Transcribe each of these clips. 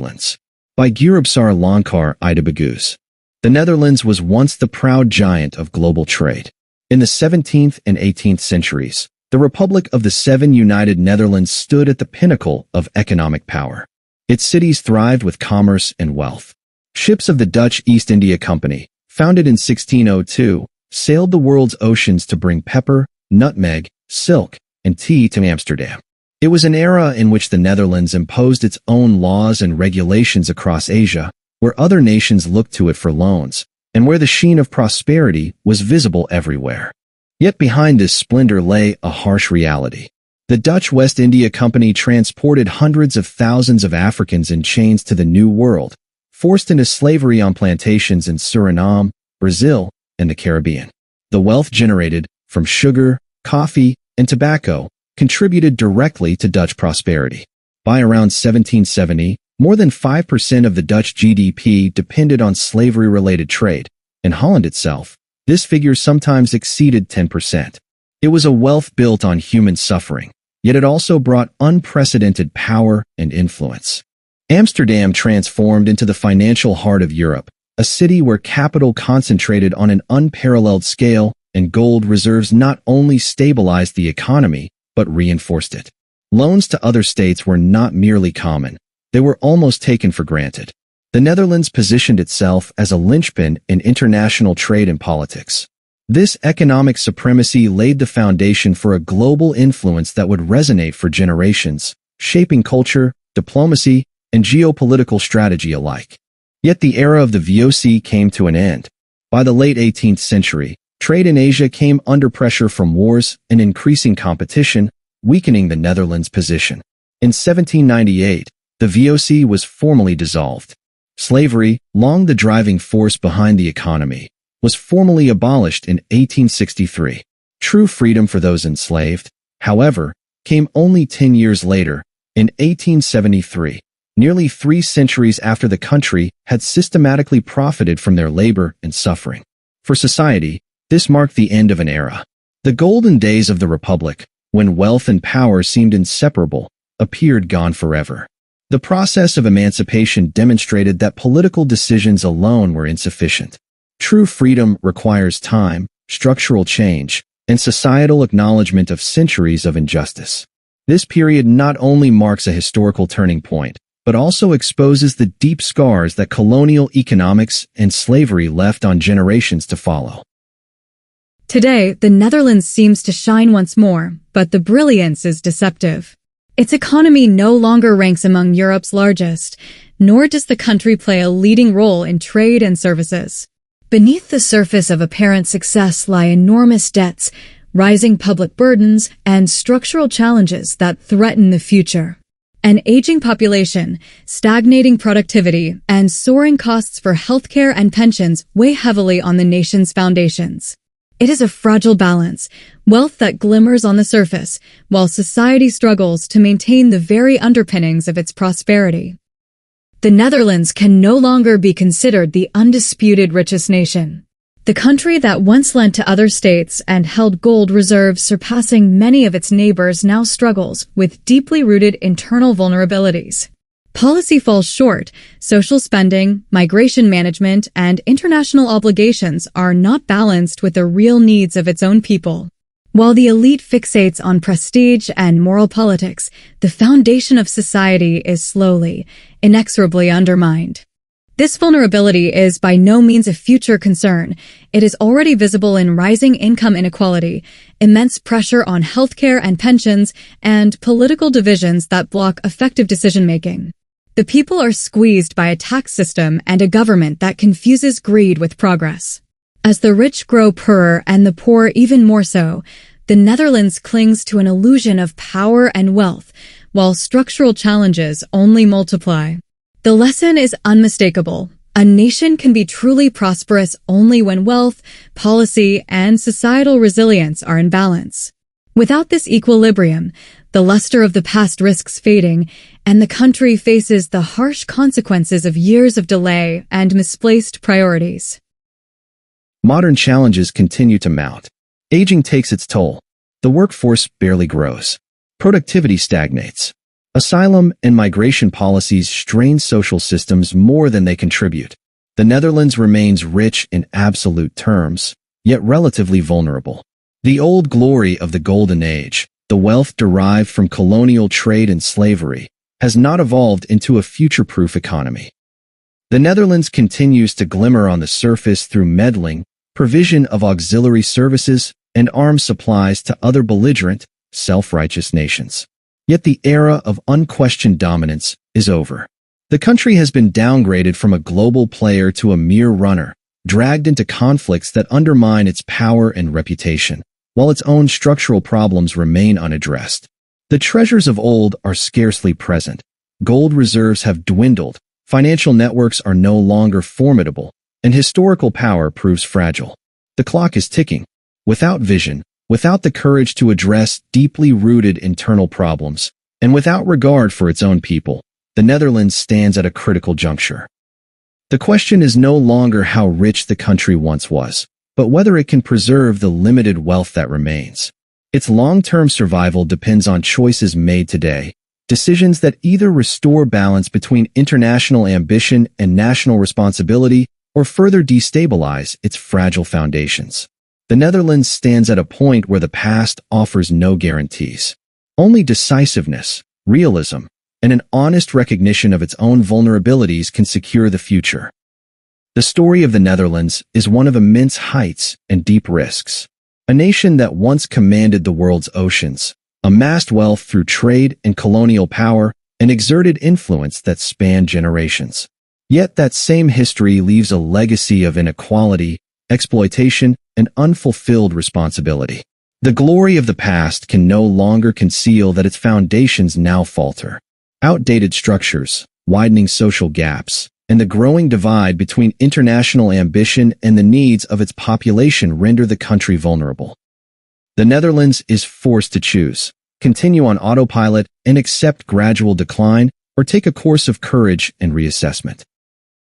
Netherlands. By Gurubsar Lankar Ida. The Netherlands was once the proud giant of global trade. In the 17th and 18th centuries, the Republic of the Seven United Netherlands stood at the pinnacle of economic power. Its cities thrived with commerce and wealth. Ships of the Dutch East India Company, founded in 1602, sailed the world's oceans to bring pepper, nutmeg, silk, and tea to Amsterdam. It was an era in which the Netherlands imposed its own laws and regulations across Asia, where other nations looked to it for loans, and where the sheen of prosperity was visible everywhere. Yet behind this splendor lay a harsh reality. The Dutch West India Company transported hundreds of thousands of Africans in chains to the New World, forced into slavery on plantations in Suriname, Brazil, and the Caribbean. The wealth generated from sugar, coffee, and tobacco contributed directly to Dutch prosperity. By around 1770, more than 5% of the Dutch GDP depended on slavery-related trade. In Holland itself, this figure sometimes exceeded 10%. It was a wealth built on human suffering, yet it also brought unprecedented power and influence. Amsterdam transformed into the financial heart of Europe, a city where capital concentrated on an unparalleled scale, and gold reserves not only stabilized the economy, but reinforced it. Loans to other states were not merely common, they were almost taken for granted. The Netherlands positioned itself as a linchpin in international trade and politics. This economic supremacy laid the foundation for a global influence that would resonate for generations, shaping culture, diplomacy, and geopolitical strategy alike. Yet the era of the VOC came to an end. By the late 18th century, trade in Asia came under pressure from wars and increasing competition, weakening the Netherlands' position. In 1798, the VOC was formally dissolved. Slavery, long the driving force behind the economy, was formally abolished in 1863. True freedom for those enslaved, however, came only 10 years later, in 1873, nearly 3 centuries after the country had systematically profited from their labor and suffering. For society, this marked the end of an era. The golden days of the Republic, when wealth and power seemed inseparable, appeared gone forever. The process of emancipation demonstrated that political decisions alone were insufficient. True freedom requires time, structural change, and societal acknowledgement of centuries of injustice. This period not only marks a historical turning point, but also exposes the deep scars that colonial economics and slavery left on generations to follow. Today, the Netherlands seems to shine once more, but the brilliance is deceptive. Its economy no longer ranks among Europe's largest, nor does the country play a leading role in trade and services. Beneath the surface of apparent success lie enormous debts, rising public burdens, and structural challenges that threaten the future. An aging population, stagnating productivity, and soaring costs for healthcare and pensions weigh heavily on the nation's foundations. It is a fragile balance, wealth that glimmers on the surface, while society struggles to maintain the very underpinnings of its prosperity. The Netherlands can no longer be considered the undisputed richest nation. The country that once lent to other states and held gold reserves surpassing many of its neighbors now struggles with deeply rooted internal vulnerabilities. Policy falls short, social spending, migration management, and international obligations are not balanced with the real needs of its own people. While the elite fixates on prestige and moral politics, the foundation of society is slowly, inexorably undermined. This vulnerability is by no means a future concern. It is already visible in rising income inequality, immense pressure on healthcare and pensions, and political divisions that block effective decision-making. The people are squeezed by a tax system and a government that confuses greed with progress. As the rich grow poorer and the poor even more so, the Netherlands clings to an illusion of power and wealth, while structural challenges only multiply. The lesson is unmistakable. A nation can be truly prosperous only when wealth, policy, and societal resilience are in balance. Without this equilibrium, the luster of the past risks fading, and the country faces the harsh consequences of years of delay and misplaced priorities. Modern challenges continue to mount. Aging takes its toll. The workforce barely grows. Productivity stagnates. Asylum and migration policies strain social systems more than they contribute. The Netherlands remains rich in absolute terms, yet relatively vulnerable. The old glory of the Golden Age, the wealth derived from colonial trade and slavery, has not evolved into a future-proof economy. The Netherlands continues to glimmer on the surface through meddling, provision of auxiliary services, and arms supplies to other belligerent, self-righteous nations. Yet the era of unquestioned dominance is over. The country has been downgraded from a global player to a mere runner, dragged into conflicts that undermine its power and reputation, while its own structural problems remain unaddressed. The treasures of old are scarcely present. Gold reserves have dwindled, financial networks are no longer formidable, and historical power proves fragile. The clock is ticking. Without vision, without the courage to address deeply rooted internal problems, and without regard for its own people, the Netherlands stands at a critical juncture. The question is no longer how rich the country once was, but whether it can preserve the limited wealth that remains. Its long-term survival depends on choices made today, decisions that either restore balance between international ambition and national responsibility or further destabilize its fragile foundations. The Netherlands stands at a point where the past offers no guarantees. Only decisiveness, realism, and an honest recognition of its own vulnerabilities can secure the future. The story of the Netherlands is one of immense heights and deep risks. A nation that once commanded the world's oceans, amassed wealth through trade and colonial power, and exerted influence that spanned generations. Yet that same history leaves a legacy of inequality, exploitation, and unfulfilled responsibility. The glory of the past can no longer conceal that its foundations now falter. Outdated structures, widening social gaps, and the growing divide between international ambition and the needs of its population render the country vulnerable. The Netherlands is forced to choose, continue on autopilot and accept gradual decline, or take a course of courage and reassessment.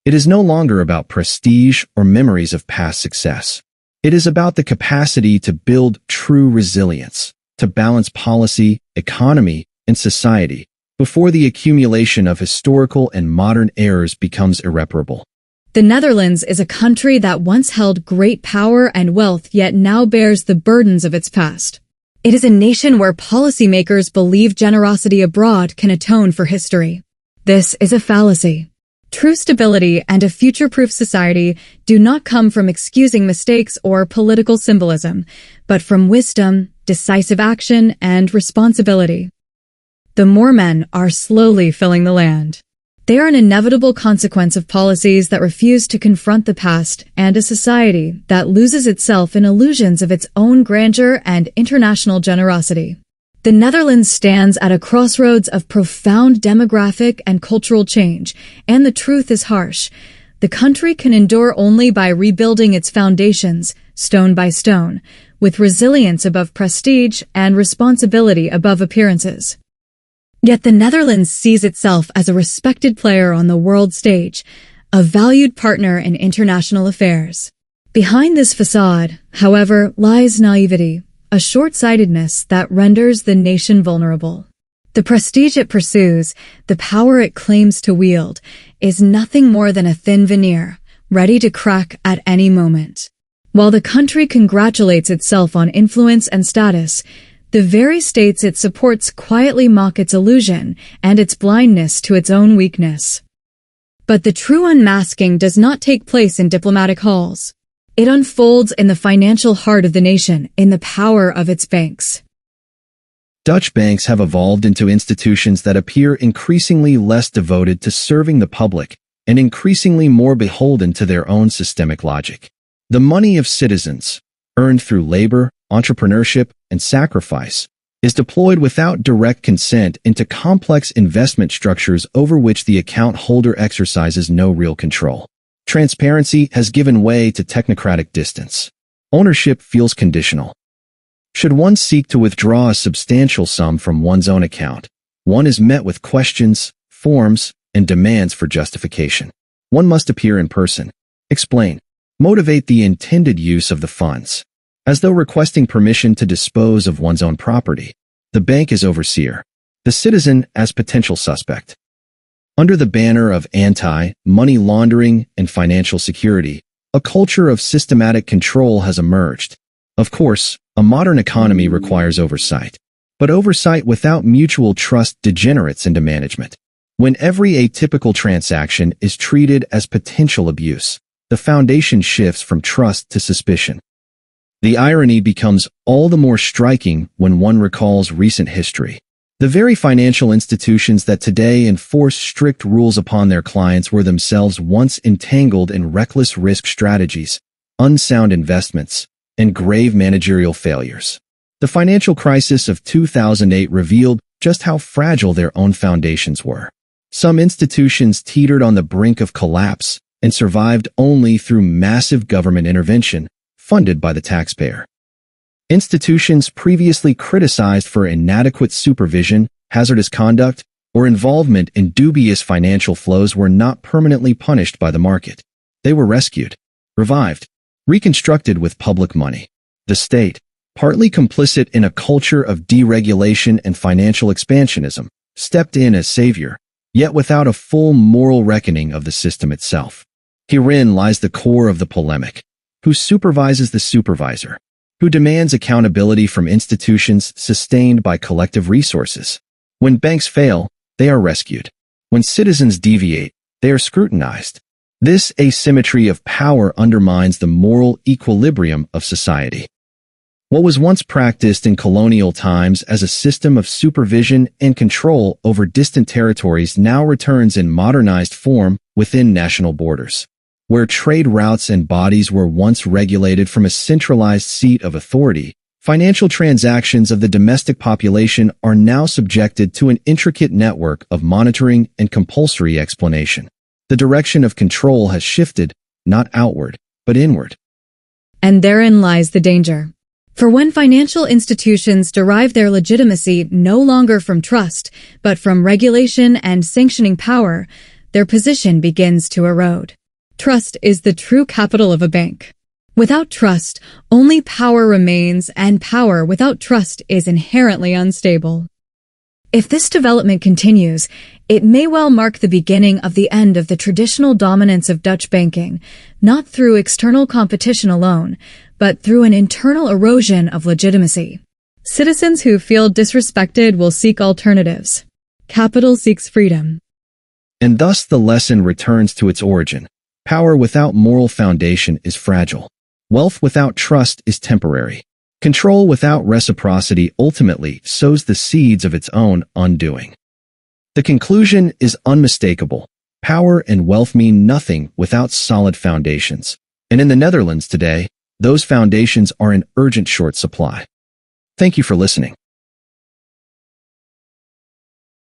It is no longer about prestige or memories of past success. It is about the capacity to build true resilience, to balance policy, economy, and society, before the accumulation of historical and modern errors becomes irreparable. The Netherlands is a country that once held great power and wealth yet now bears the burdens of its past. It is a nation where policymakers believe generosity abroad can atone for history. This is a fallacy. True stability and a future-proof society do not come from excusing mistakes or political symbolism, but from wisdom, decisive action, and responsibility. The Moormen are slowly filling the land. They are an inevitable consequence of policies that refuse to confront the past and a society that loses itself in illusions of its own grandeur and international generosity. The Netherlands stands at a crossroads of profound demographic and cultural change, and the truth is harsh. The country can endure only by rebuilding its foundations, stone by stone, with resilience above prestige and responsibility above appearances. Yet the Netherlands sees itself as a respected player on the world stage, a valued partner in international affairs. Behind this facade, however, lies naivety, a short-sightedness that renders the nation vulnerable. The prestige it pursues, the power it claims to wield, is nothing more than a thin veneer, ready to crack at any moment. While the country congratulates itself on influence and status, the very states it supports quietly mock its illusion and its blindness to its own weakness. But the true unmasking does not take place in diplomatic halls. It unfolds in the financial heart of the nation, in the power of its banks. Dutch banks have evolved into institutions that appear increasingly less devoted to serving the public and increasingly more beholden to their own systemic logic. The money of citizens, earned through labor, entrepreneurship, and sacrifice, is deployed without direct consent into complex investment structures over which the account holder exercises no real control. Transparency has given way to technocratic distance. Ownership feels conditional. Should one seek to withdraw a substantial sum from one's own account, one is met with questions, forms, and demands for justification. One must appear in person, explain, motivate the intended use of the funds, as though requesting permission to dispose of one's own property. The bank is overseer. the citizen as potential suspect. Under the banner of anti-money laundering and financial security, a culture of systematic control has emerged. Of course, a modern economy requires oversight, but oversight without mutual trust degenerates into management. When every atypical transaction is treated as potential abuse, the foundation shifts from trust to suspicion. The irony becomes all the more striking when one recalls recent history. The very financial institutions that today enforce strict rules upon their clients were themselves once entangled in reckless risk strategies, unsound investments, and grave managerial failures. The financial crisis of 2008 revealed just how fragile their own foundations were. Some institutions teetered on the brink of collapse and survived only through massive government intervention, funded by the taxpayer. Institutions previously criticized for inadequate supervision, hazardous conduct, or involvement in dubious financial flows were not permanently punished by the market. They were rescued, revived, reconstructed with public money. The state, partly complicit in a culture of deregulation and financial expansionism, stepped in as savior, yet without a full moral reckoning of the system itself. Herein lies the core of the polemic. Who supervises the supervisor? Who demands accountability from institutions sustained by collective resources? When banks fail, they are rescued. When citizens deviate, they are scrutinized. This asymmetry of power undermines the moral equilibrium of society. What was once practiced in colonial times as a system of supervision and control over distant territories now returns in modernized form within national borders. Where trade routes and bodies were once regulated from a centralized seat of authority, financial transactions of the domestic population are now subjected to an intricate network of monitoring and compulsory explanation. The direction of control has shifted, not outward, but inward. And therein lies the danger. For when financial institutions derive their legitimacy no longer from trust, but from regulation and sanctioning power, their position begins to erode. Trust is the true capital of a bank. Without trust, only power remains, and power without trust is inherently unstable. If this development continues, it may well mark the beginning of the end of the traditional dominance of Dutch banking, not through external competition alone, but through an internal erosion of legitimacy. Citizens who feel disrespected will seek alternatives. Capital seeks freedom. And thus the lesson returns to its origin. Power without moral foundation is fragile. Wealth without trust is temporary. Control without reciprocity ultimately sows the seeds of its own undoing. The conclusion is unmistakable. Power and wealth mean nothing without solid foundations. And in the Netherlands today, those foundations are in urgent short supply. Thank you for listening.